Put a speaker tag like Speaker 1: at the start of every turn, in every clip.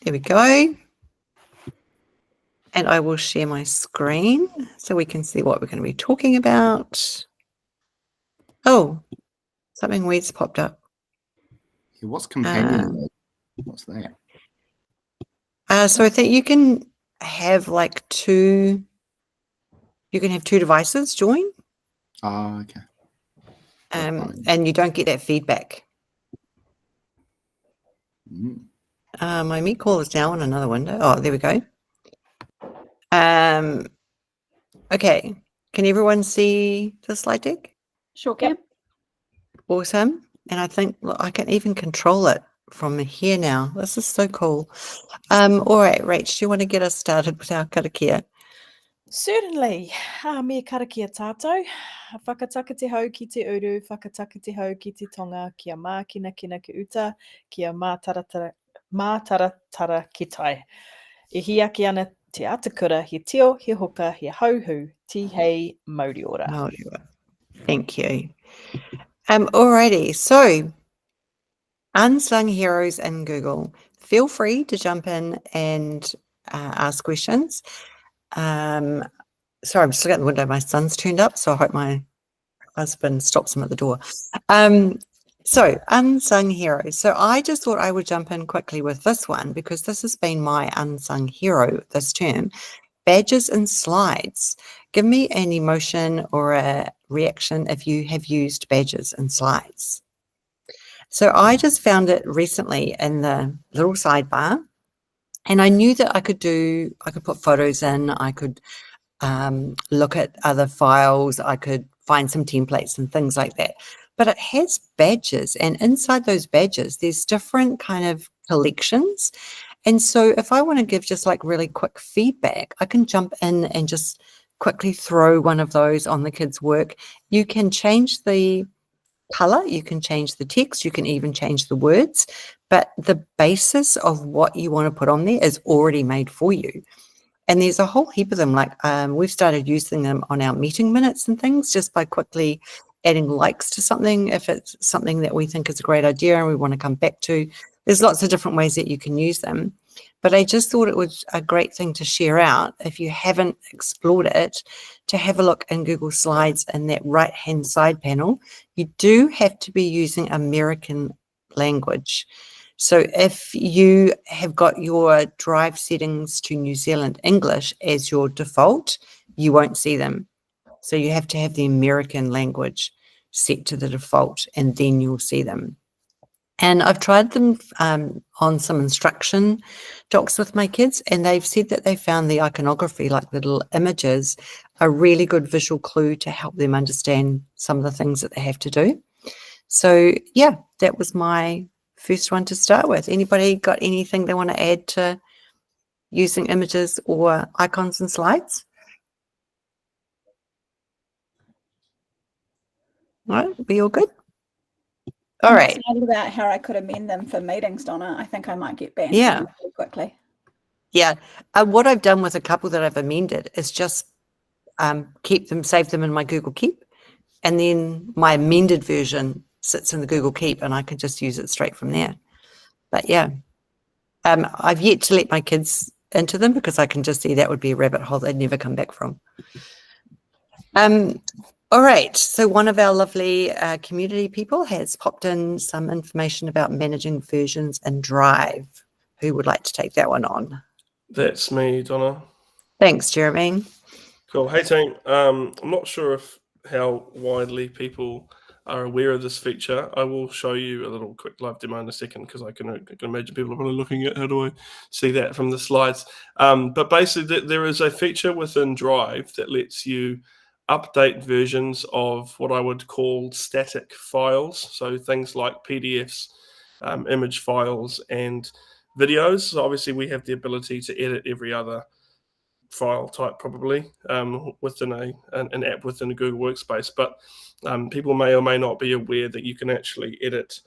Speaker 1: There we go. And I will share my screen so we can see what we're going to be talking about. Oh, something weird's popped up.
Speaker 2: What's companion? What's that?
Speaker 1: So I think you can have like two devices join.
Speaker 2: Oh, okay.
Speaker 1: And you don't get that feedback. My meet call is now on another window. Oh, there we go. Okay, can everyone see the slide deck?
Speaker 3: Sure can.
Speaker 1: Awesome. And I think I can even control it from here now. This is so cool. All right, Rach, do you want to get us started with our karakia?
Speaker 3: Certainly. Me karakia tātou. Whakataka te hau ki te uru, whakataka te hau ki te tonga, kia mākina kina ki uta, kia mātaratara ki tai. E hiaki ana te atakura, he tio, he hoka, he hauhu, ti hei mauri ora.
Speaker 1: Mauri ora. Thank you. Alrighty, so unsung heroes in Google. Feel free to jump in and ask questions. Sorry, I'm just looking at the window. My son's turned up, so I hope my husband stops him at the door. So unsung heroes. So I just thought I would jump in quickly with this one because this has been my unsung hero this term. Badges and slides. Give me an emotion or a reaction if you have used badges and slides. So I just found it recently in the little sidebar, and I knew that I could put photos in, I could look at other files, I could find some templates and things like that. But it has badges, and inside those badges, there's different kind of collections. And so if I want to give just like really quick feedback, I can jump in and just quickly throw one of those on the kids' work. You can change the color, you can change the text, you can even change the words, but the basis of what you want to put on there is already made for you. And there's a whole heap of them. Like we've started using them on our meeting minutes and things just by quickly adding likes to something if it's something that we think is a great idea and we want to come back to. There's lots of different ways that you can use them. But I just thought it was a great thing to share out if you haven't explored it, to have a look in Google Slides in that right-hand side panel. You do have to be using American language. So if you have got your drive settings to New Zealand English as your default, you won't see them. So you have to have the American language set to the default and then you'll see them. And I've tried them on some instruction docs with my kids, and they've said that they found the iconography, like the little images, a really good visual clue to help them understand some of the things that they have to do. So yeah, that was my first one to start with. Anybody got anything they want to add to using images or icons and slides? All right, we all good? All right.
Speaker 4: I'm excited about how I could amend them for meetings, Donna. I think I might get banned pretty quickly.
Speaker 1: Yeah. What I've done with a couple that I've amended is just save them in my Google Keep. And then my amended version sits in the Google Keep and I can just use it straight from there. But yeah, I've yet to let my kids into them because I can just see that would be a rabbit hole they'd never come back from. All right, so one of our lovely community people has popped in some information about managing versions in Drive. Who would like to take that one on?
Speaker 5: That's me, Donna.
Speaker 1: Thanks, Jeremy.
Speaker 5: Cool. Hey, team. I'm not sure how widely people are aware of this feature. I will show you a little quick live demo in a second because I can imagine people are probably looking at how do I see that from the slides. But basically, there is a feature within Drive that lets you update versions of what I would call static files. So things like PDFs, image files, and videos. So obviously, we have the ability to edit every other file type probably within an app within a Google Workspace. But people may or may not be aware that you can actually edit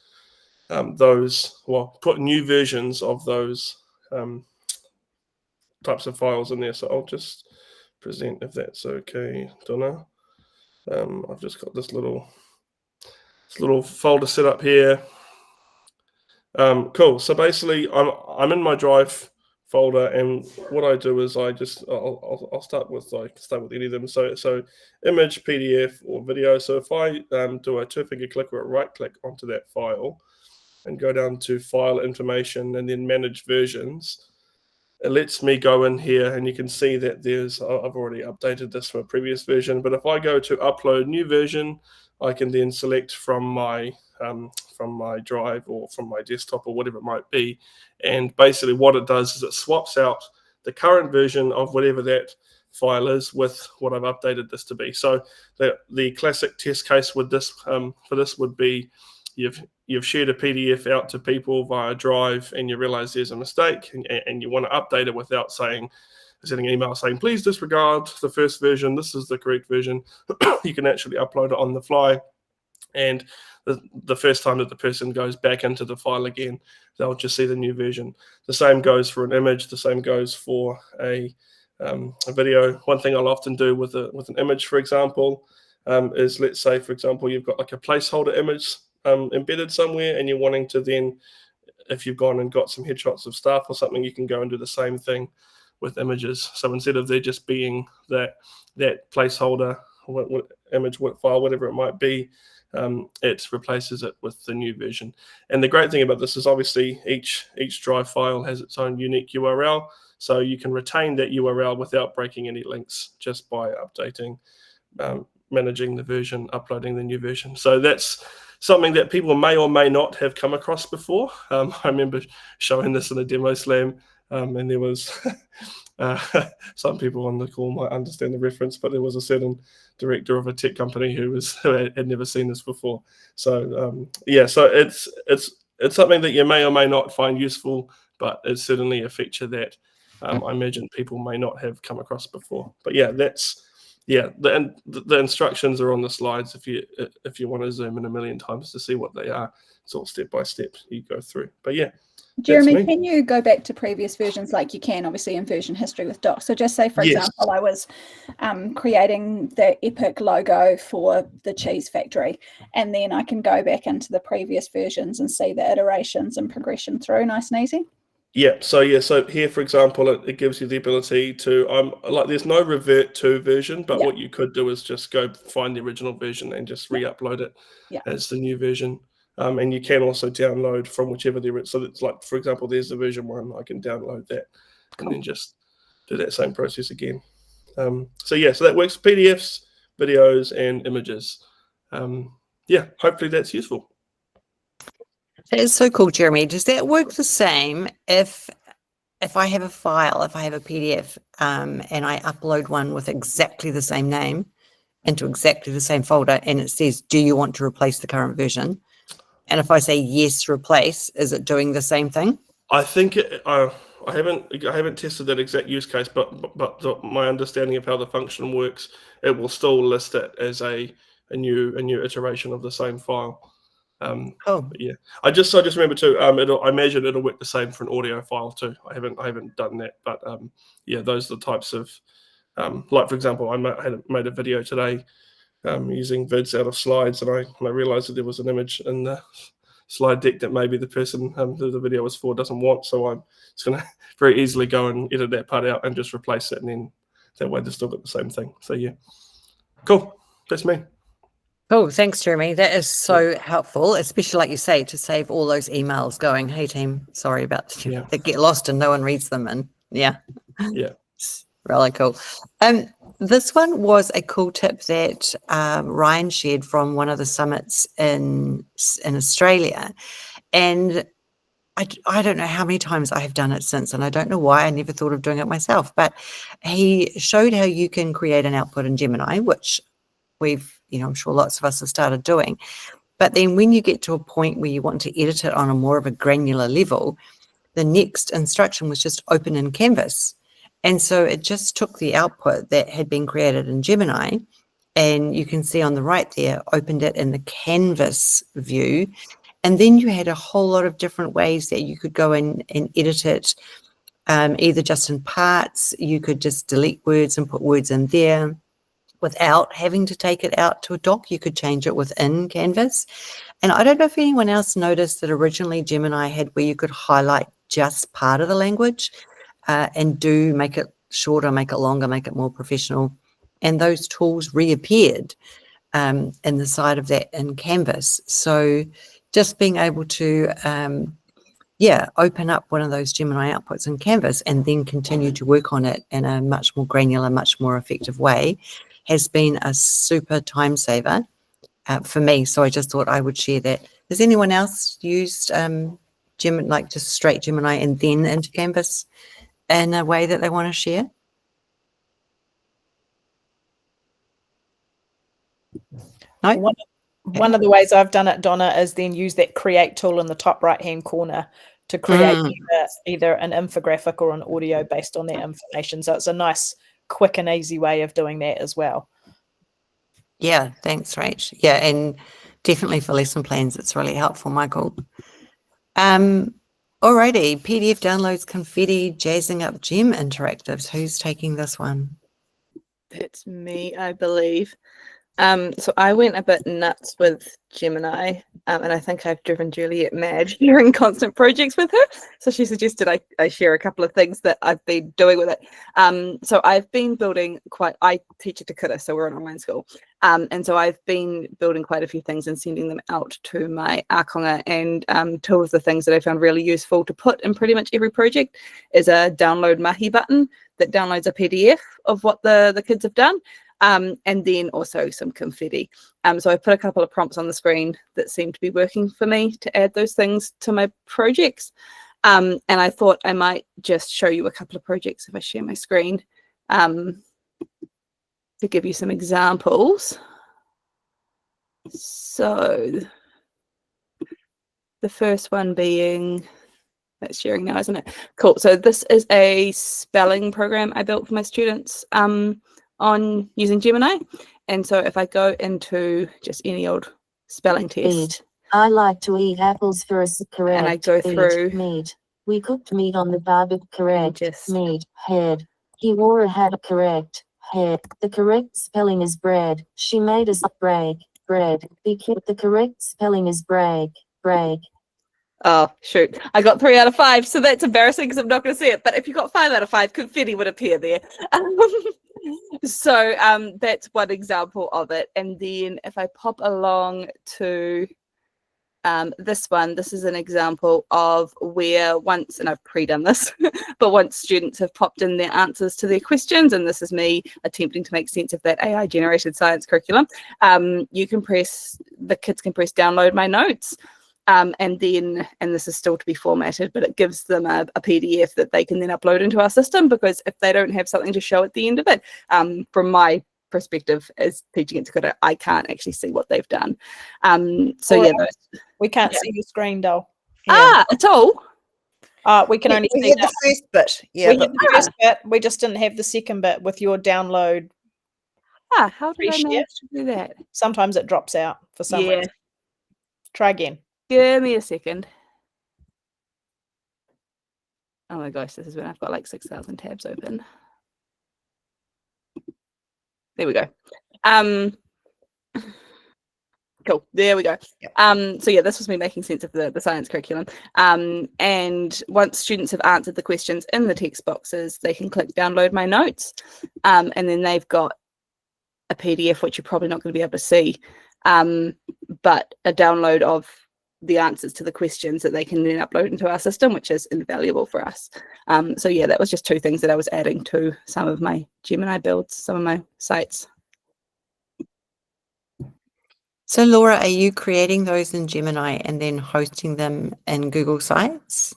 Speaker 5: put new versions of those types of files in there. So I'll just present if that's okay, Donna. I've just got this little folder set up here. Cool. So basically, I'm in my Drive folder, and what I do is I'll start with any of them. So image, PDF, or video. So if I do a 2-finger click or a right click onto that file, and go down to File Information and then Manage Versions, it lets me go in here, and you can see that I've already updated this from a previous version. But if I go to Upload New Version, I can then select from my Drive or from my desktop or whatever it might be. And basically what it does is it swaps out the current version of whatever that file is with what I've updated this to be. So the classic test case with this for this would be you've shared a PDF out to people via Drive, and you realize there's a mistake, and you want to update it without sending an email saying, please disregard the first version, this is the correct version. You can actually upload it on the fly, and the first time that the person goes back into the file again, they'll just see the new version. The same goes for an image, the same goes for a video. One thing I'll often do with an image, for example, is, let's say, for example, you've got like a placeholder image embedded somewhere, and you're wanting to then, if you've gone and got some headshots of stuff or something, you can go and do the same thing with images. So instead of there just being that placeholder image file, whatever it might be, it replaces it with the new version. And the great thing about this is obviously each Drive file has its own unique URL, so you can retain that URL without breaking any links, just by updating, managing the version, uploading the new version. So that's something that people may or may not have come across before. I remember showing this in a demo slam, and there was some people on the call might understand the reference, but there was a certain director of a tech company who had never seen this before. So so it's something that you may or may not find useful, but it's certainly a feature that I imagine people may not have come across before. But the instructions are on the slides if you want to zoom in a million times to see what they are. It's all step by step you go through. But yeah.
Speaker 4: Jeremy, can you go back to previous versions like you can, obviously, in version history with docs? So just say, for example, I was creating the Epic logo for the cheese factory, and then I can go back into the previous versions and see the iterations and progression through nice and easy.
Speaker 5: So here, for example, it gives you the ability to there's no revert to version, but what you could do is just go find the original version and just re-upload it as the new version. And you can also download from whichever so it's like, for example, there's the version 1, I can download that and then just do that same process again. So that works: PDFs, videos, and images. Hopefully that's useful.
Speaker 1: That is so cool, Jeremy. Does that work the same if I have a file, if I have a PDF, and I upload one with exactly the same name into exactly the same folder, and it says, do you want to replace the current version? And if I say yes, replace, is it doing the same thing? I
Speaker 5: think I haven't tested that exact use case, but my understanding of how the function works, it will still list it as a new iteration of the same file. I just remember too. I imagine it'll work the same for an audio file too. I haven't done that, but those are the types of like, for example, I made a video today using vids out of slides, and I realized that there was an image in the slide deck that maybe the person who the video was for doesn't want, so I'm just going to very easily go and edit that part out and just replace it, and then that way they've still got the same thing. So cool, that's me.
Speaker 1: Cool, thanks, Jeremy. That is so helpful, especially, like you say, to save all those emails going, hey team, sorry about that get lost and no one reads them, and really cool. This one was a cool tip that Ryan shared from one of the summits in Australia, and I don't know how many times I have done it since, and I don't know why I never thought of doing it myself, but he showed how you can create an output in Gemini, which I'm sure lots of us have started doing. But then when you get to a point where you want to edit it on a more of a granular level, the next instruction was just open in Canvas. And so it just took the output that had been created in Gemini, and you can see on the right there, opened it in the Canvas view. And then you had a whole lot of different ways that you could go in and edit it, either just in parts, you could just delete words and put words in there. without having to take it out to a doc. You could change it within Canvas. And I don't know if anyone else noticed that originally Gemini had where you could highlight just part of the language and do make it shorter, make it longer, make it more professional. And those tools reappeared in the side of that in Canvas. So just being able to, open up one of those Gemini outputs in Canvas and then continue to work on it in a much more granular, much more effective way has been a super time saver for me. So I just thought I would share that. Has anyone else used Gemini, like just straight Gemini and then into Canvas in a way that they want to share? No?
Speaker 3: One of the ways I've done it, Donna, is then use that create tool in the top right-hand corner to create either an infographic or an audio based on that information. So it's a nice, quick and easy way of doing that as well.
Speaker 1: Yeah, thanks, Rach. Yeah, and definitely for lesson plans, it's really helpful, Michael. Alrighty, PDF downloads confetti, jazzing up gem interactives. Who's taking this one?
Speaker 6: That's me, I believe. So I went a bit nuts with Gemini, and I think I've driven Juliet mad sharing constant projects with her. So she suggested I share a couple of things that I've been doing with it. So I've been building I teach at Te Kura, so we're an online school. And so I've been building quite a few things and sending them out to my ākonga. And two of the things that I found really useful to put in pretty much every project is a download mahi button that downloads a PDF of what the kids have done. And then also some confetti. So I put a couple of prompts on the screen that seem to be working for me to add those things to my projects. And I thought I might just show you a couple of projects if I share my screen to give you some examples. So the first one being, that's sharing now, isn't it? Cool. So this is a spelling program I built for my students on using Gemini. And so if I go into just any old spelling test.
Speaker 7: I like to eat apples first, correct.
Speaker 6: And I go through.
Speaker 7: Meat. We cooked meat on the barbecue, correct.
Speaker 6: Just
Speaker 7: meat, head. He wore a hat, correct. Head. The correct spelling is bread. She made us break, bread. The correct spelling is break, break.
Speaker 6: Oh, shoot. I got 3 out of 5, so that's embarrassing because I'm not going to see it. But if you got 5 out of 5, confetti would appear there. So that's one example of it. And then if I pop along to this one, this is an example of where once, and I've pre-done this, but once students have popped in their answers to their questions, and this is me attempting to make sense of that AI generated science curriculum, the kids can press download my notes. And this is still to be formatted, but it gives them a PDF that they can then upload into our system, because if they don't have something to show at the end of it, from my perspective as teaching at Te Kura, I can't actually see what they've done.
Speaker 3: We can't see your screen, though.
Speaker 6: At all?
Speaker 3: We can only
Speaker 1: we
Speaker 3: see
Speaker 1: had
Speaker 3: that.
Speaker 1: the first bit. Yeah,
Speaker 3: We had the first bit. We just didn't have the second bit with your download.
Speaker 6: How did I
Speaker 3: Appreciate
Speaker 6: manage to do that?
Speaker 3: Sometimes it drops out for some reason. Try again.
Speaker 6: Give me a second. Oh my gosh, this is when I've got like 6,000 tabs open. There we go. Cool. There we go.
Speaker 1: Yep.
Speaker 6: So yeah, this was me making sense of the science curriculum. And once students have answered the questions in the text boxes, they can click download my notes. And then they've got a PDF, which you're probably not going to be able to see, but a download of the answers to the questions that they can then upload into our system, which is invaluable for us. So yeah, that was just 2 things that I was adding to some of my Gemini builds, some of my sites.
Speaker 1: So Laura, are you creating those in Gemini and then hosting them in Google Sites?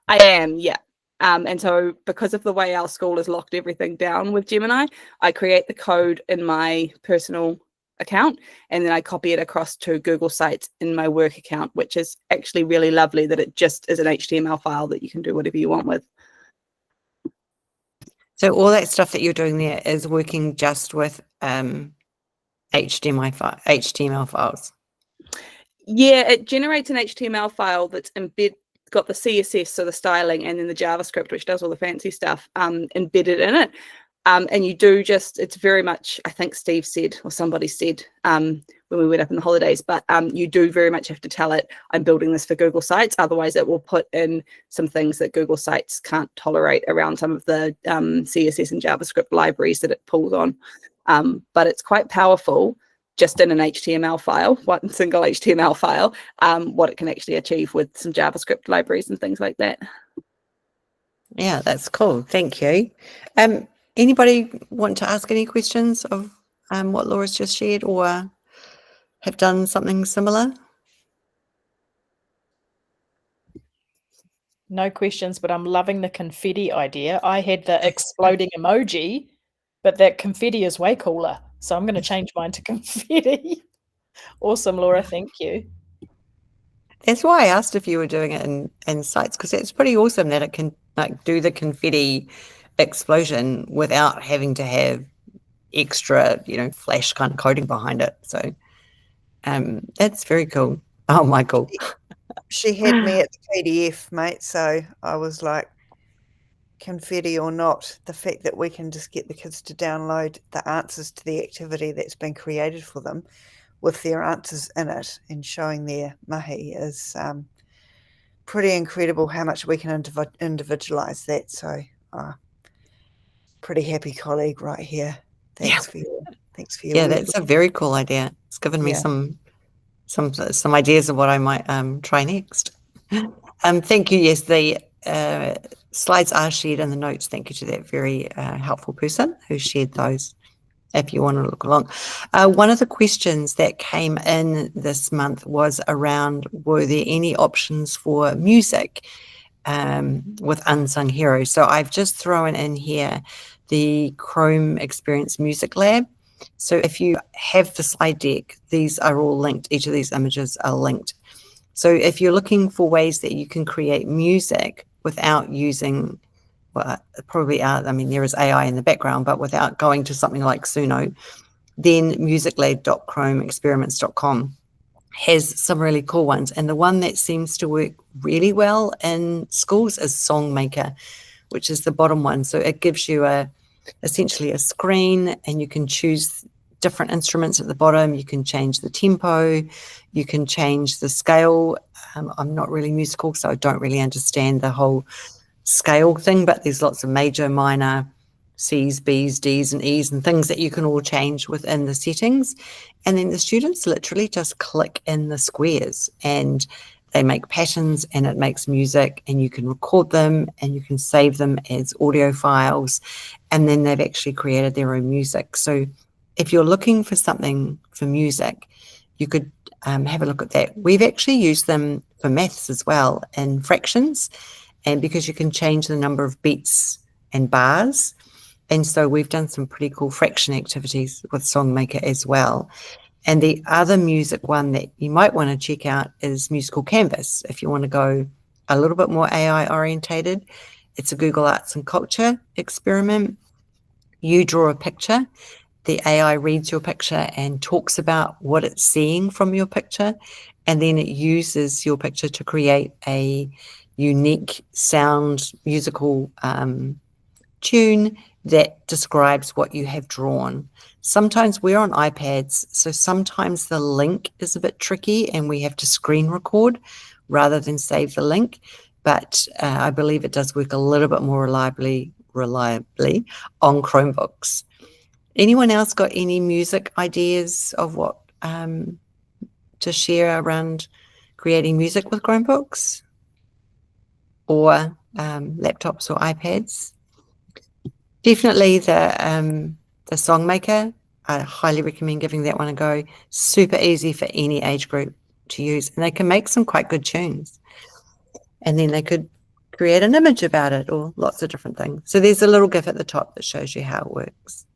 Speaker 6: I am, yeah. And so because of the way our school has locked everything down with Gemini, I create the code in my personal account, and then I copy it across to Google Sites in my work account, which is actually really lovely that it just is an HTML file that you can do whatever you want with.
Speaker 1: So all that stuff that you're doing there is working just with HTML files.
Speaker 6: Yeah, it generates an HTML file that's got the CSS, so the styling, and then the JavaScript, which does all the fancy stuff, embedded in it. And you do it's very much, I think Steve said, or somebody said when we went up in the holidays, but you do very much have to tell it, I'm building this for Google Sites. Otherwise, it will put in some things that Google Sites can't tolerate around some of the CSS and JavaScript libraries that it pulls on. But it's quite powerful just in an HTML file, one single HTML file, what it can actually achieve with some JavaScript libraries and things like that.
Speaker 1: Yeah, that's cool. Thank you. Anybody want to ask any questions of what Laura's just shared or have done something similar?
Speaker 3: No questions, but I'm loving the confetti idea. I had the exploding emoji, but that confetti is way cooler. So I'm going to change mine to confetti. Awesome, Laura. Thank you.
Speaker 1: That's why I asked if you were doing it in Sites, because it's pretty awesome that it can like do the confetti explosion without having to have extra, flash kind of coding behind it. So that's very cool. Oh, Michael.
Speaker 8: She had me at the PDF, mate. So I was like, confetti or not, the fact that we can just get the kids to download the answers to the activity that's been created for them with their answers in it and showing their mahi is pretty incredible how much we can individualize that. So pretty happy colleague right here. Thanks for your
Speaker 1: Yeah, that's a very cool idea. It's given me some ideas of what I might try next. Thank you. Yes, the slides are shared in the notes. Thank you to that very helpful person who shared those, if you want to look along. One of the questions that came in this month was around, were there any options for music with Unsung Heroes? So I've just thrown in here the Chrome Experience Music Lab. So if you have the slide deck, these are all linked. Each of these images are linked. So if you're looking for ways that you can create music without using, well, probably are, I mean, there is AI in the background, but without going to something like Suno, then musiclab.chromeexperiments.com has some really cool ones. And the one that seems to work really well in schools is Songmaker, which is the bottom one. So it gives you essentially a screen, and you can choose different instruments at the bottom. You can change the tempo, you can change the scale. I'm not really musical, so I don't really understand the whole scale thing, but there's lots of major, minor, C's, B's, D's, and E's and things that you can all change within the settings. And then the students literally just click in the squares and they make patterns and it makes music, and you can record them and you can save them as audio files, and then they've actually created their own music. So if you're looking for something for music, you could have a look at that. We've actually used them for maths as well in fractions, and because you can change the number of beats and bars. And so we've done some pretty cool fraction activities with Songmaker as well. And the other music one that you might want to check out is Musical Canvas. If you want to go a little bit more AI orientated, it's a Google Arts and Culture experiment. You draw a picture, the AI reads your picture and talks about what it's seeing from your picture, and then it uses your picture to create a unique sound musical tune that describes what you have drawn. Sometimes we're on iPads, so sometimes the link is a bit tricky and we have to screen record rather than save the link, but I believe it does work a little bit more reliably on Chromebooks. Anyone else got any music ideas of what to share around creating music with Chromebooks or laptops or iPads? Definitely the Songmaker. I highly recommend giving that one a go. Super easy for any age group to use, and they can make some quite good tunes. And then they could create an image about it or lots of different things. So there's a little GIF at the top that shows you how it works.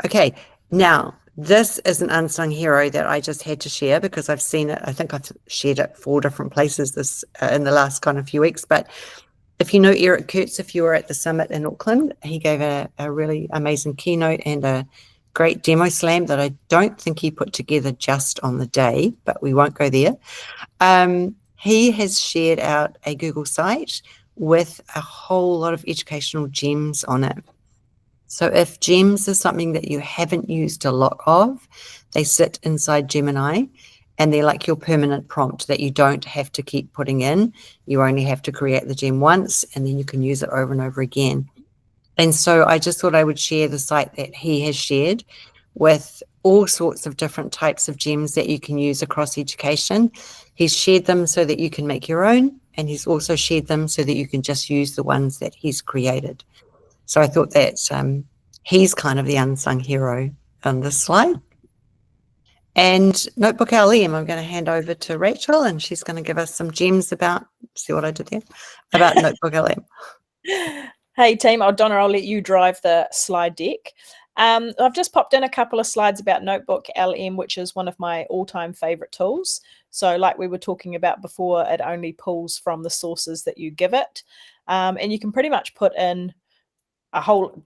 Speaker 1: Okay, now this is an unsung hero that I just had to share because I've seen it. I think I've shared it 4 different places this in the last kind of few weeks. But if you know Eric Kurtz, if you were at the summit in Auckland, he gave a really amazing keynote and a great demo slam that I don't think he put together just on the day, but we won't go there. He has shared out a Google site with a whole lot of educational gems on it. So if gems is something that you haven't used a lot of, they sit inside Gemini and they're like your permanent prompt that you don't have to keep putting in. You only have to create the gem once and then you can use it over and over again. And so I just thought I would share the site that he has shared with all sorts of different types of gems that you can use across education. He's shared them so that you can make your own, and he's also shared them so that you can just use the ones that he's created. So I thought that he's kind of the unsung hero on this slide. And Notebook LM, I'm going to hand over to Rachel, and she's going to give us some gems about, see what I did there, about Notebook LM.
Speaker 3: Hey team, Donna, I'll let you drive the slide deck. I've just popped in a couple of slides about Notebook LM, which is one of my all-time favorite tools. So like we were talking about before, it only pulls from the sources that you give it. And you can pretty much put in a whole,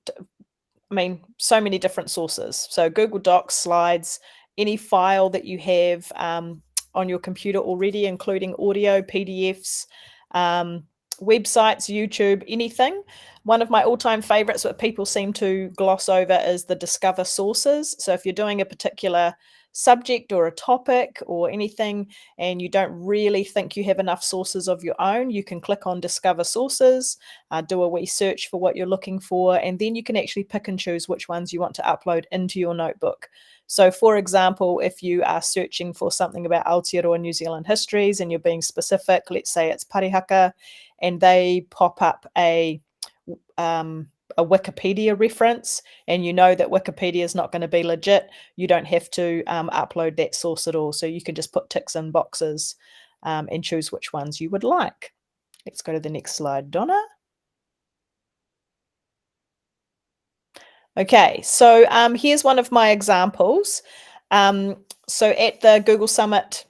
Speaker 3: I mean, so many different sources. So Google Docs, slides, any file that you have on your computer already, including audio, PDFs, websites, YouTube, anything. One of my all-time favorites that people seem to gloss over is the Discover Sources. So if you're doing a particular subject or a topic or anything and you don't really think you have enough sources of your own, you can click on Discover Sources, do a wee search for what you're looking for, and then you can actually pick and choose which ones you want to upload into your notebook. So for example, if you are searching for something about Aotearoa New Zealand histories and you're being specific, let's say it's Parihaka, and they pop up a Wikipedia reference, and you know that Wikipedia is not going to be legit, you don't have to upload that source at all. So you can just put ticks in boxes and choose which ones you would like. Let's go to the next slide, Donna. Okay, so here's one of my examples. So at the Google Summit,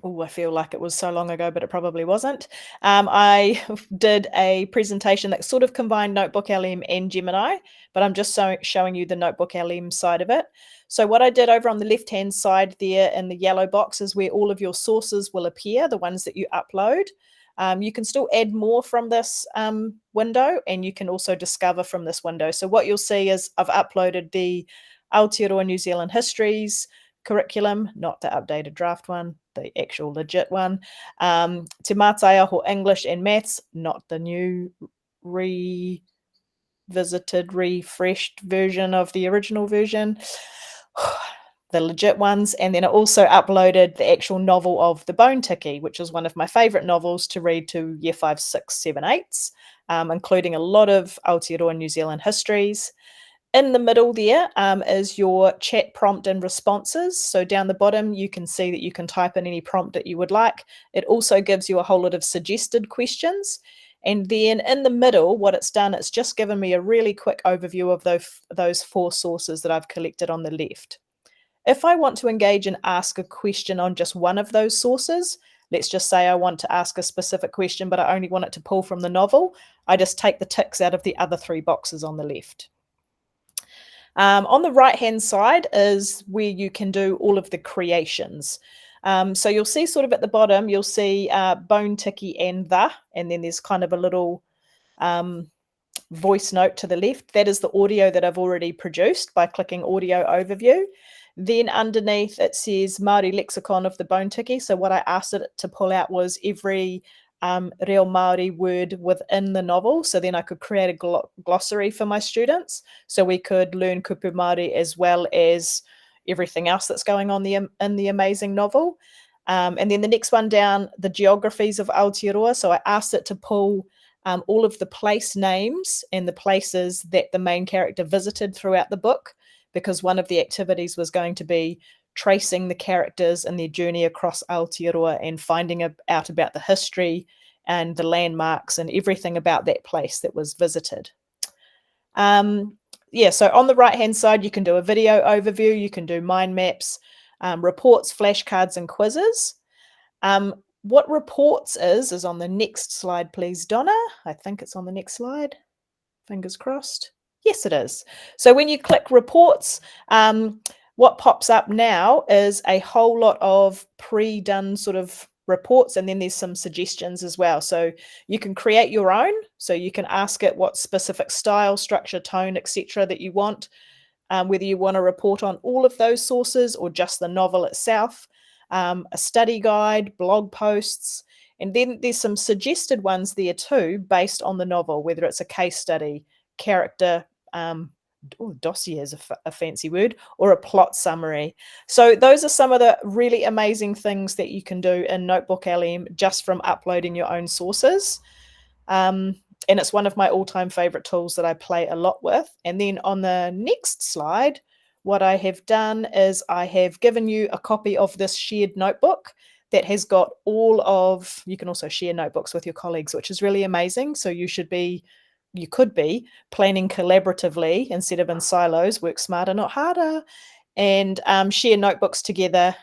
Speaker 3: oh, I feel like it was so long ago, but it probably wasn't. I did a presentation that sort of combined Notebook LM and Gemini, but I'm just showing you the Notebook LM side of it. So what I did over on the left-hand side there in the yellow box is where all of your sources will appear, the ones that you upload. You can still add more from this window, and you can also discover from this window. So what you'll see is I've uploaded the Aotearoa New Zealand histories curriculum, not the updated draft one, the actual legit one. Te Mātaiaho English and Maths, not the new revisited, refreshed version of the original version. The legit ones. And then I also uploaded the actual novel of The Bone Ticky, which is one of my favorite novels to read to year 5, 6, 7, 8s, including a lot of Aotearoa New Zealand histories. In the middle there is your chat prompt and responses. So down the bottom, you can see that you can type in any prompt that you would like. It also gives you a whole lot of suggested questions. And then in the middle, what it's done, it's just given me a really quick overview of those 4 sources that I've collected on the left. If I want to engage and ask a question on just one of those sources, let's just say I want to ask a specific question, but I only want it to pull from the novel, I just take the ticks out of the other 3 boxes on the left. On the right-hand side is where you can do all of the creations. So you'll see sort of at the bottom, you'll see Bone Ticky and then there's kind of a little voice note to the left. That is the audio that I've already produced by clicking Audio Overview. Then underneath it says Māori Lexicon of the Bone Ticky. So what I asked it to pull out was every real Māori word within the novel. So then I could create a glossary for my students. So we could learn kupu Māori as well as everything else that's going on in the amazing novel. And then the next one down, the geographies of Aotearoa. So I asked it to pull all of the place names and the places that the main character visited throughout the book, because one of the activities was going to be tracing the characters and their journey across Aotearoa and finding out about the history and the landmarks and everything about that place that was visited. Yeah, so on the right-hand side, you can do a video overview, you can do mind maps, reports, flashcards, and quizzes. What reports is on the next slide, please, Donna. I think it's on the next slide. Fingers crossed. Yes, it is. So when you click reports, what pops up now is a whole lot of pre-done sort of reports, and then there's some suggestions as well. So you can create your own. So you can ask it what specific style, structure, tone, etc. that you want, whether you want to report on all of those sources or just the novel itself, a study guide, blog posts, and then there's some suggested ones there too, based on the novel, whether it's a case study, character, dossier is a fancy word, or a plot summary. So those are some of the really amazing things that you can do in Notebook LM just from uploading your own sources. And it's one of my all-time favorite tools that I play a lot with. And then on the next slide, what I have done is I have given you a copy of this shared notebook that has got all of, you can also share notebooks with your colleagues, which is really amazing. So you could be planning collaboratively instead of in silos, work smarter, not harder, and share notebooks together,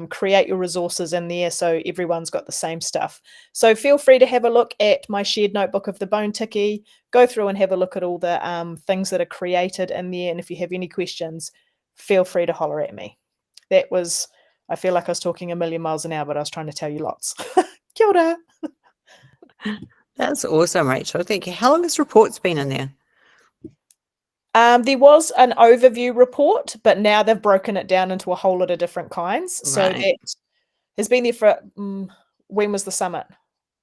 Speaker 3: create your resources in there so everyone's got the same stuff. So feel free to have a look at my shared notebook of the Bone Ticky, go through and have a look at all the things that are created in there. And if you have any questions, feel free to holler at me. That was, I feel like I was talking a million miles an hour, but I was trying to tell you lots. Kia ora.
Speaker 1: That's awesome, Rachel. Thank you. How long has reports been in there?
Speaker 3: There was an overview report, but now they've broken it down into a whole lot of different kinds. So
Speaker 1: Right.
Speaker 3: that has been there for, when was the summit?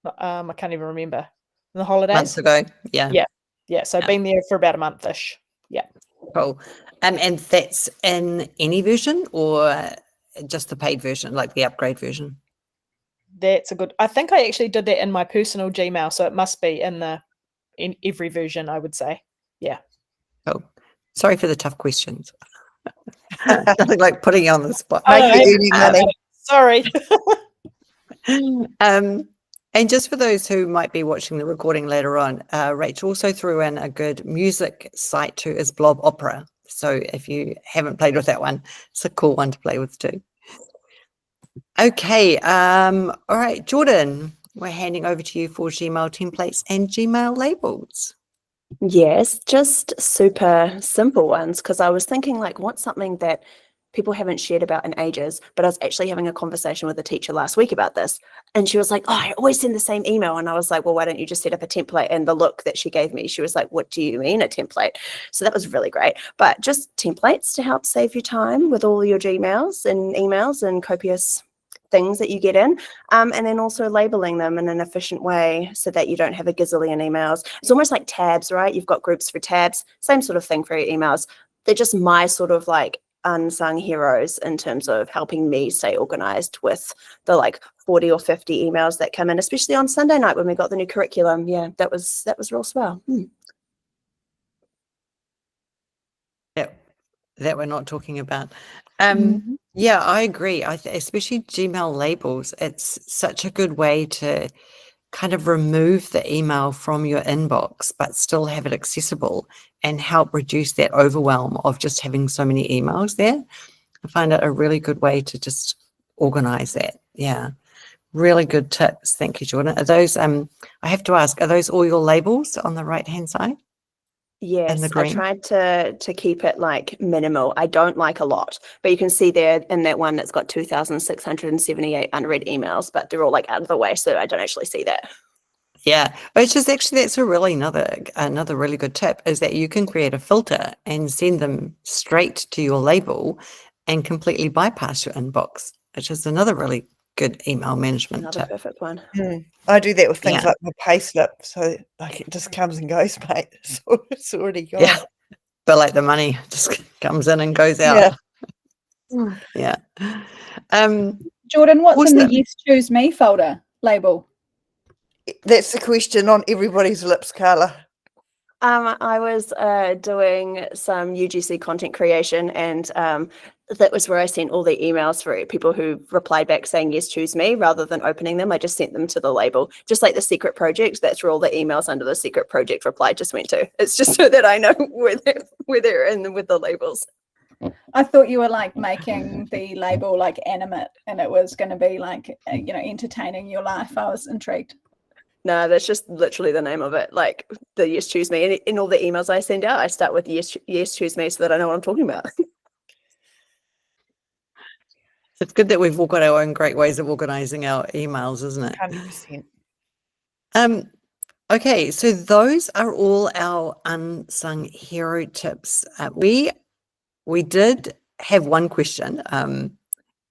Speaker 3: I can't even remember. The holidays?
Speaker 1: Months ago. Yeah.
Speaker 3: Yeah. So been there for about a month-ish. Yeah.
Speaker 1: Cool. And that's in any version or just the paid version, like the upgrade version?
Speaker 3: That's a good, I think I actually did that in my personal Gmail, so it must be in every version, I would say. Yeah.
Speaker 1: Cool. Sorry for the tough questions. Nothing like putting you on the spot.
Speaker 8: Make you earning money.
Speaker 3: Sorry.
Speaker 1: And just for those who might be watching the recording later on, Rachel also threw in a good music site too, is Blob Opera. So if you haven't played with that one, it's a cool one to play with too. Okay. All right, Jordan, we're handing over to you for Gmail templates and Gmail labels.
Speaker 9: Yes, just super simple ones, because I was thinking, like, what's something that people haven't shared about in ages, but I was actually having a conversation with a teacher last week about this, and she was like, oh, I always send the same email. And I was like, well, why don't you just set up a template? And the look that she gave me, she was like, what do you mean a template? So that was really great. But just templates to help save you time with all your Gmails and emails and copious things that you get in, and then also labeling them in an efficient way so that you don't have a gazillion emails. It's almost like tabs, right? You've got groups for tabs, same sort of thing for your emails. They're just my sort of like unsung heroes in terms of helping me stay organized with the like 40 or 50 emails that come in, especially on Sunday night when we got the new curriculum. Yeah, that was real swell.
Speaker 1: That we're not talking about. Yeah, I agree. Especially Gmail labels, it's such a good way to kind of remove the email from your inbox, but still have it accessible and help reduce that overwhelm of just having so many emails there. I find it a really good way to just organize that. Yeah, really good tips. Thank you, Jordan. Are those, I have to ask, are those all your labels on the right-hand side?
Speaker 9: Yes,
Speaker 1: the
Speaker 9: I
Speaker 1: green.
Speaker 9: tried to keep it like minimal. I don't like a lot, but you can see there in that one that's got 2,678 unread emails, but they're all like out of the way, so I don't actually see that.
Speaker 1: Yeah, which is actually, that's a really another really good tip, is that you can create a filter and send them straight to your label and completely bypass your inbox, which is another really good email management
Speaker 9: Another
Speaker 1: tip.
Speaker 9: perfect one.
Speaker 8: I do that with things
Speaker 1: Yeah.
Speaker 8: like my payslip, so like it just comes and goes, mate. So it's already gone.
Speaker 1: Yeah, but like the money just comes in and goes out. Yeah.
Speaker 4: Jordan, what's in the
Speaker 1: Awesome.
Speaker 4: Yes Choose Me folder label?
Speaker 8: That's the question on everybody's lips, Carla.
Speaker 9: I was doing some UGC content creation, and that was where I sent all the emails for people who replied back saying, yes, choose me, rather than opening them. I just sent them to the label, just like the secret project. That's where all the emails under the secret project reply just went to. It's just so that I know where they're in with the labels.
Speaker 4: I thought you were like making the label like animate and it was going to be like, entertaining your life. I was intrigued.
Speaker 9: No, that's just literally the name of it. Like the yes, choose me. And in all the emails I send out, I start with yes, choose me, so that I know what I'm talking about.
Speaker 1: It's good that we've all got our own great ways of organizing our emails, isn't it?
Speaker 8: 100%.
Speaker 1: Okay, so those are all our unsung hero tips. We did have one question.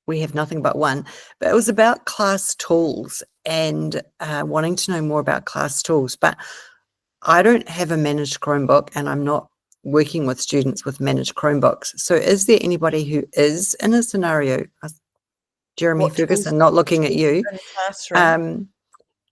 Speaker 1: We have nothing but one, but it was about class tools and wanting to know more about class tools. But I don't have a managed Chromebook, and I'm not working with students with managed Chromebooks. So is there anybody who is in a scenario, Jeremy
Speaker 8: What tools
Speaker 1: Ferguson, not looking at you,
Speaker 8: in the classroom?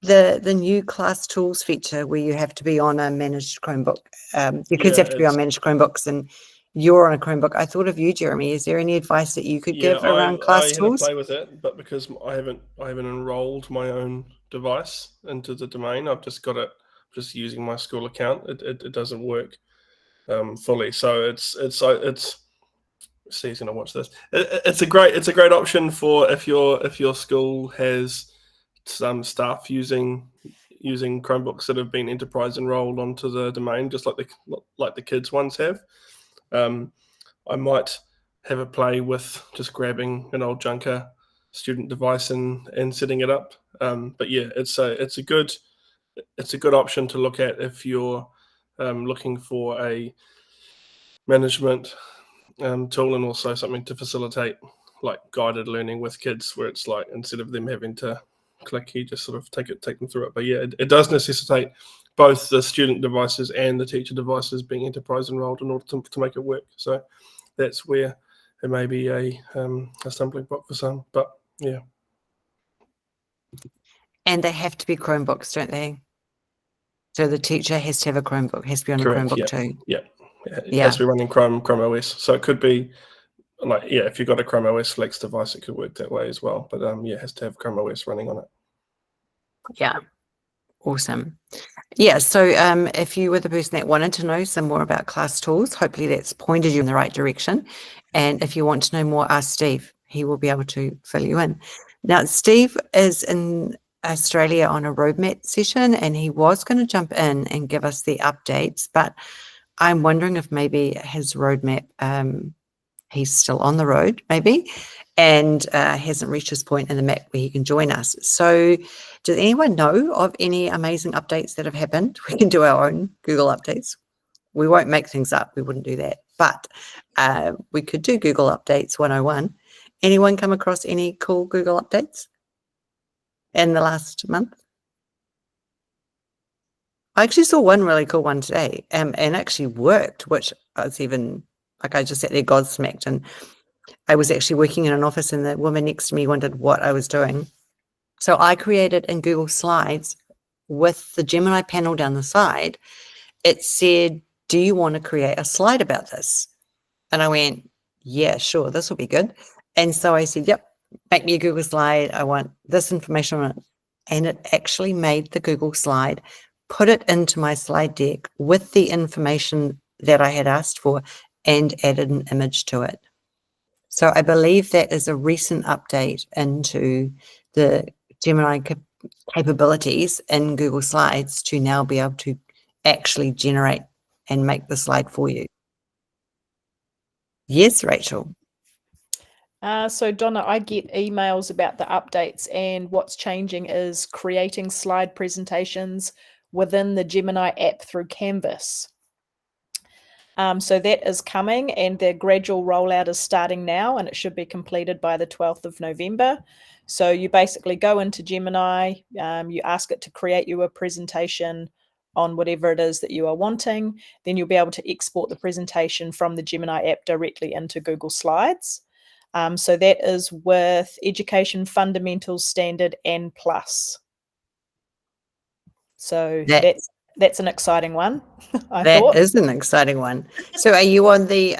Speaker 1: the new class tools feature where you have to be on a managed Chromebook. Your kids
Speaker 5: Yeah,
Speaker 1: have to be on managed Chromebooks, and you're on a Chromebook. I thought of you, Jeremy. Is there any advice that you could give around class
Speaker 5: I had to
Speaker 1: tools?
Speaker 5: play with it, but because I haven't enrolled my own device into the domain, I've just got it just using my school account. It doesn't work fully, so it's Steve's gonna watch this. It's a great option for if your school has some staff using Chromebooks that have been enterprise enrolled onto the domain, just like the kids ones have. I might have a play with just grabbing an old junker student device and setting it up. But yeah, it's a good option to look at if you're looking for a management tool, and also something to facilitate like guided learning with kids, where it's like instead of them having to click, you just sort of take them through it. But yeah, it does necessitate both the student devices and the teacher devices being enterprise enrolled in order to make it work. So that's where it may be a stumbling block for some. But yeah.
Speaker 1: And they have to be Chromebooks, don't they? So the teacher has to have a Chromebook, has to be on
Speaker 5: Correct,
Speaker 1: a Chromebook
Speaker 5: yeah.
Speaker 1: too.
Speaker 5: It has to be running Chrome OS. So it could be like, yeah, if you've got a Chrome OS Flex device, it could work that way as well. But yeah, it has to have Chrome OS running on it.
Speaker 1: Yeah. Awesome. Yeah, so if you were the person that wanted to know some more about class tools, hopefully that's pointed you in the right direction. And if you want to know more, ask Steve. He will be able to fill you in. Now, Steve is in Australia on a roadmap session, and he was going to jump in and give us the updates, but I'm wondering if maybe his roadmap, he's still on the road, maybe, and hasn't reached his point in the map where he can join us. So does anyone know of any amazing updates that have happened? We can do our own Google updates. We won't make things up. We wouldn't do that. But we could do Google Updates 101. Anyone come across any cool Google updates in the last month? I actually saw one really cool one today and actually worked, which I was even, like, I just sat there gobsmacked, and I was actually working in an office and the woman next to me wondered what I was doing. So I created in Google Slides with the Gemini panel down the side. It said, do you want to create a slide about this? And I went, yeah, sure, this will be good. And so I said, yep, make me a Google slide. I want this information on it. And it actually made the Google slide, put it into my slide deck with the information that I had asked for, and added an image to it. So I believe that is a recent update into the Gemini capabilities in Google Slides to now be able to actually generate and make the slide for you. Yes, Rachel.
Speaker 3: So Donna, I get emails about the updates, and what's changing is creating slide presentations within the Gemini app through Canvas. So that is coming, and the gradual rollout is starting now, and it should be completed by the 12th of November. So you basically go into Gemini, you ask it to create you a presentation on whatever it is that you are wanting. Then you'll be able to export the presentation from the Gemini app directly into Google Slides. So that is with Education Fundamentals Standard and Plus. So that's an exciting one.
Speaker 1: That is an exciting one. So are you on the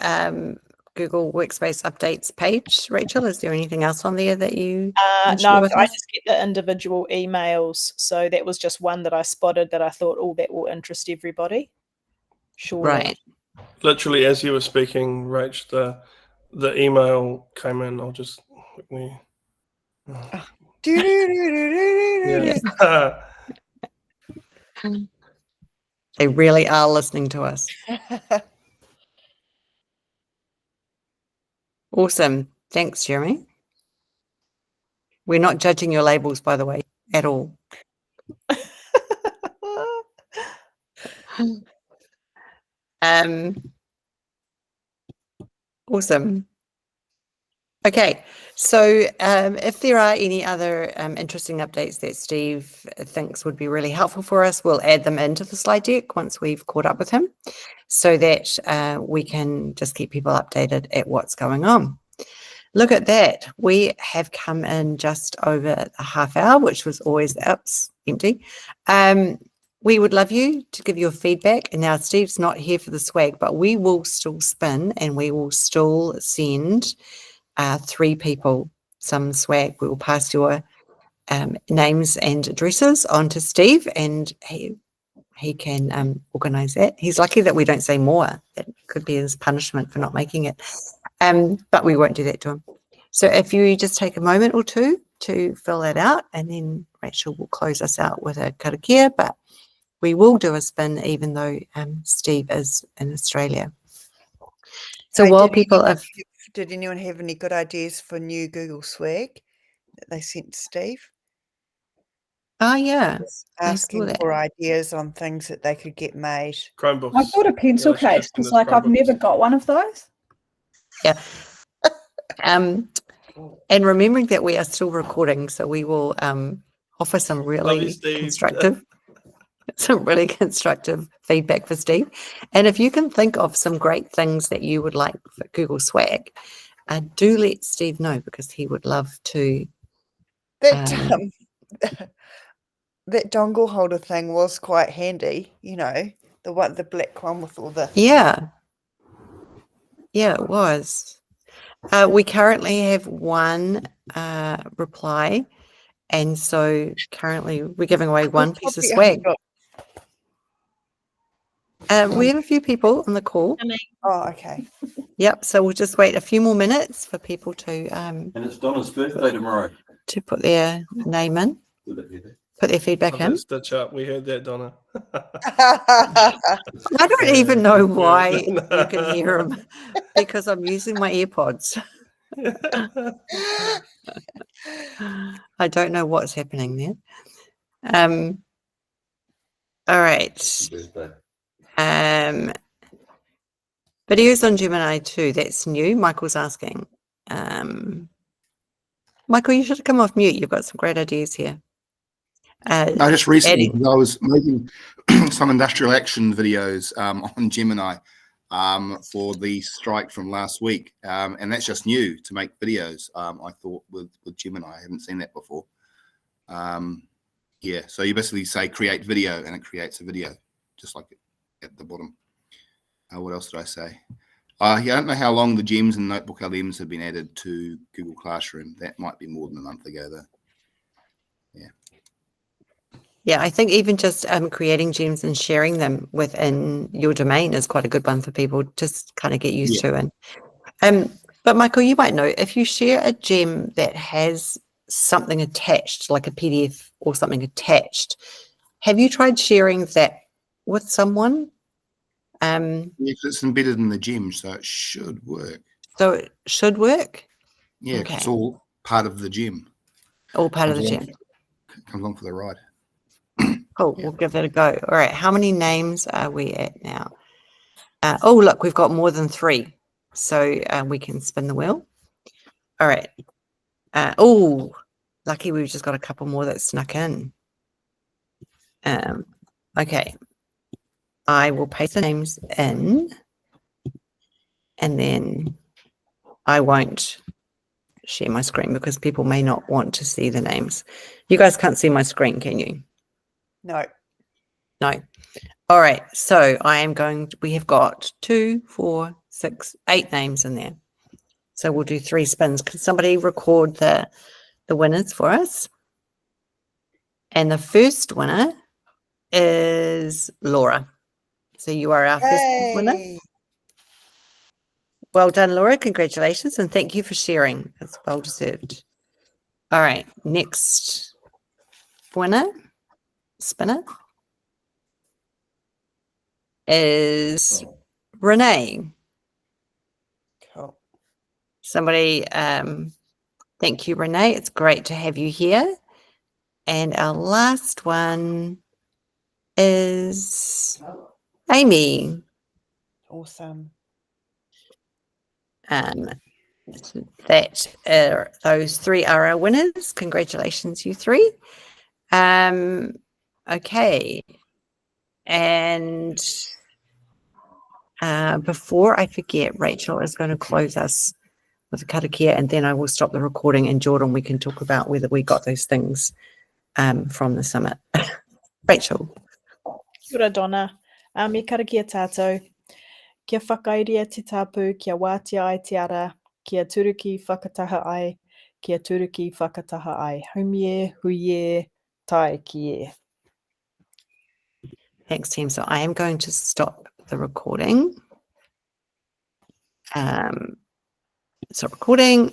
Speaker 1: Google Workspace updates page, Rachel? Is there anything else on there that you
Speaker 3: no, I just get the individual emails. So that was just one that I spotted that I thought, oh, that will interest everybody. Sure.
Speaker 1: Right.
Speaker 5: Literally, as you were speaking, Rach, the email came in. I'll just quickly.
Speaker 1: They really are listening to us. Awesome. Thanks, Jeremy. We're not judging your labels, by the way, at all. Awesome. Okay, so if there are any other interesting updates that Steve thinks would be really helpful for us, we'll add them into the slide deck once we've caught up with him, so that we can just keep people updated at what's going on. Look at that. We have come in just over a half hour, which was always empty. We would love you to give your feedback. And now Steve's not here for the swag, but we will still spin and we will still send 3 people some swag. We will pass your names and addresses on to Steve, and he can organize that. He's lucky that we don't say more. That could be his punishment for not making it. But we won't do that to him. So if you just take a moment or two to fill that out, and then Rachel will close us out with a karakia, but we will do a spin even though Steve is in Australia. So
Speaker 8: Hey,
Speaker 1: while people have...
Speaker 8: Did anyone have any good ideas for new Google swag that they sent to Steve?
Speaker 1: Oh, yeah.
Speaker 8: Asking for ideas on things that they could get made.
Speaker 5: Chromebooks.
Speaker 4: I bought a pencil
Speaker 5: Yeah,
Speaker 4: case
Speaker 5: suggesting
Speaker 4: because,
Speaker 5: there's
Speaker 4: like, I've
Speaker 5: Chromebooks.
Speaker 4: never got one of those.
Speaker 1: Yeah. And remembering that we are still recording, so we will offer some really constructive feedback for Steve. And if you can think of some great things that you would like for Google Swag, do let Steve know, because he would love to.
Speaker 8: That that dongle holder thing was quite handy, you know, the black one with all the...
Speaker 1: Yeah, it was. We currently have 1 reply, and so currently we're giving away 1 piece of swag. We have a few people on the call.
Speaker 8: Oh, okay.
Speaker 1: Yep, so we'll just wait a few more minutes for people to
Speaker 10: and it's Donna's birthday tomorrow.
Speaker 1: to put their name in, put their feedback in.
Speaker 5: Stitch up. We heard that, Donna.
Speaker 1: I don't even know why
Speaker 5: Yeah.
Speaker 1: you can hear them, because I'm using my AirPods. I don't know what's happening there. All right. Videos on Gemini too. That's new. Michael's asking. Michael, you should have come off mute. You've got some great ideas here.
Speaker 2: No, just recently, because I was making some industrial action videos on Gemini for the strike from last week, and that's just new to make videos. I thought with Gemini, I haven't seen that before. Yeah, so you basically say create video, and it creates a video, just like at the bottom. What else did I say? Yeah, I don't know how long the gems and notebook LMs have been added to Google Classroom. That might be more than a month ago, though. Yeah.
Speaker 1: Yeah, I think even just creating gems and sharing them within your domain is quite a good one for people to just kind of get used to. And but Michael, you might know, if you share a gem that has something attached, like a PDF or something attached, have you tried sharing that with someone?
Speaker 2: Yeah, it's embedded in the gem, so it should work.
Speaker 1: So it should work?
Speaker 2: Yeah,
Speaker 1: Okay.
Speaker 2: it's all part of the gem.
Speaker 1: All part of the gem.
Speaker 2: Comes along for the ride.
Speaker 1: Cool, we'll give that a go. All right, how many names are we at now? Oh, look, we've got more than 3. So we can spin the wheel. All right. Oh, lucky we've just got a couple more that snuck in. Okay. I will paste the names in, and then I won't share my screen because people may not want to see the names. You guys can't see my screen, can you?
Speaker 8: No.
Speaker 1: No. All right. So I am going to, we have got 2, 4, 6, 8 names in there. So we'll do 3 spins. Can somebody record the winners for us? And the first winner is Laura. So you are our first winner. Well done, Laura. Congratulations. And thank you for sharing. It's well deserved. All right. Next winner, spinner, is Renee.
Speaker 8: Cool.
Speaker 1: Somebody Thank you, Renee. It's great to have you here. And our last one is Amy.
Speaker 8: Awesome.
Speaker 1: Those three are our winners. Congratulations, you three. Okay. And before I forget, Rachel is going to close us with a karakia, and then I will stop the recording, and Jordan, we can talk about whether we got those things from the summit. Rachel.
Speaker 3: Kia ora, Donna. Me karakia tātou. Kia whakairia te tapu, kia wātia ai te ara, kia turuki whakataha ai, kia turuki whakataha ai. Humie, huie, tai kie.
Speaker 1: Thanks, team. So I am going to stop the recording. Stop recording.